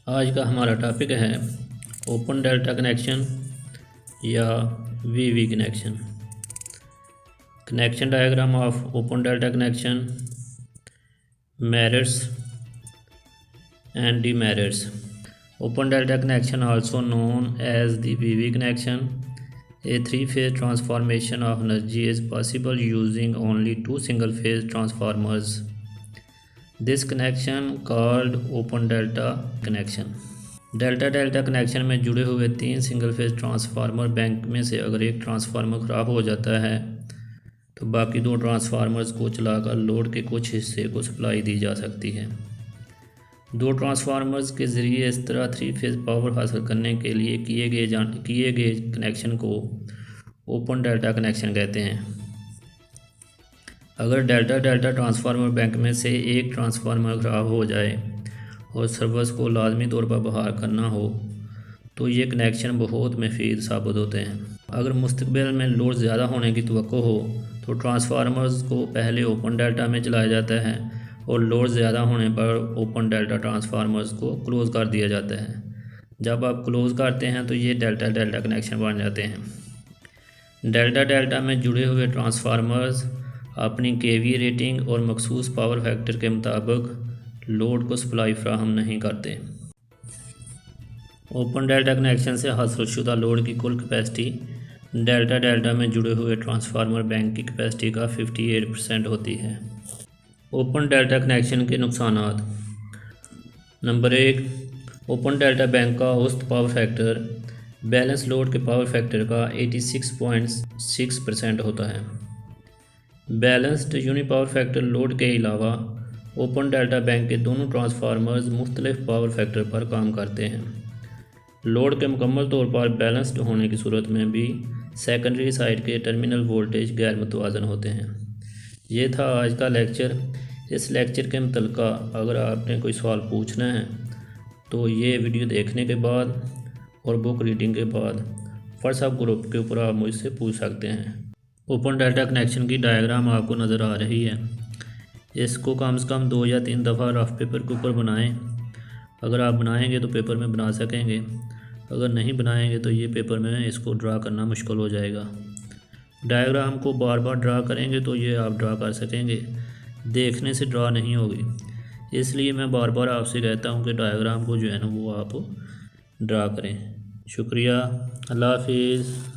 आज का हमारा टॉपिक है ओपन डेल्टा कनेक्शन या V V connection. Connection diagram of open delta connection, merits and demerits. Open delta connection, also known as the PV connection, a three-phase transformation of energy is possible using only two single-phase transformers. This connection called open delta connection. Delta delta connection में जुड़े हुए तीन single phase transformer bank में से अगर एक transformer ख़राब हो जाता है तो बाकी दो ट्रांसफार्मर्स को चलाकर लोड के कुछ हिस्से को सप्लाई दी जा सकती है। दो ट्रांसफार्मर्स के ज़रिए इस तरह थ्री फेज़ पावर हासिल करने के लिए किए गए कनेक्शन को ओपन डेल्टा कनेक्शन कहते हैं। अगर डेल्टा डेल्टा ट्रांसफार्मर बैंक में से एक ट्रांसफार्मर ख़राब हो जाए और सर्विस को लाजमी तौर पर बहाल करना हो तो ये कनेक्शन बहुत मुफीद साबित होते हैं। अगर मुस्तकबिल में लोड ज़्यादा होने की तवक्को हो तो ट्रांसफार्मर्स को पहले ओपन डेल्टा में चलाया जाता है और लोड ज़्यादा होने पर ओपन डेल्टा ट्रांसफार्मर्स को क्लोज़ कर दिया जाता है। जब आप क्लोज़ करते हैं तो ये डेल्टा डेल्टा कनेक्शन बन जाते हैं। डेल्टा डेल्टा में जुड़े हुए ट्रांसफार्मर्स अपनी केवी रेटिंग और मखसूस पावर फैक्टर के मुताबिक लोड को सप्लाई फ्राहम नहीं करते। ओपन डेल्टा कनेक्शन से हासिल शुदा लोड की कुल कैपेसिटी डेल्टा डेल्टा में जुड़े हुए ट्रांसफार्मर बैंक की कैपेसिटी का 58% होती है। ओपन डेल्टा कनेक्शन के नुकसानात। नंबर 1, ओपन डेल्टा बैंक का औसत पावर फैक्टर बैलेंस लोड के पावर फैक्टर का 86.6% होता है। Balanced unit power factor load के अलावा ओपन डेल्टा बैंक के दोनों ट्रांसफार्मर्स मुख्तलिफ पावर फैक्टर पर काम करते हैं। लोड के मुकम्मल तौर पर बैलेंस्ड होने की सूरत में भी सेकेंडरी साइड के टर्मिनल वोल्टेज गैर मुतवाज़न होते हैं। ये था आज का लेक्चर। इस लेक्चर के मुतल्लिक़ अगर आपने कोई सवाल पूछना है तो ये वीडियो देखने के बाद और बुक रीडिंग के बाद व्हाट्सएप ग्रुप के ऊपर आप मुझसे पूछ सकते हैं। ओपन डेल्टा कनेक्शन की डायग्राम आपको नज़र आ रही है। इसको कम से कम 2 या 3 दफ़ा रफ पेपर के ऊपर बनाएं। अगर आप बनाएंगे तो पेपर में बना सकेंगे, अगर नहीं बनाएंगे तो ये पेपर में इसको ड्रा करना मुश्किल हो जाएगा। डायग्राम को बार बार ड्रा करेंगे तो ये आप ड्रा कर सकेंगे, देखने से ड्रा नहीं होगी। इसलिए मैं बार बार आपसे कहता हूँ कि डायग्राम को जो है ना वो आप ड्रा करें। शुक्रिया, अल्लाह हाफिज़।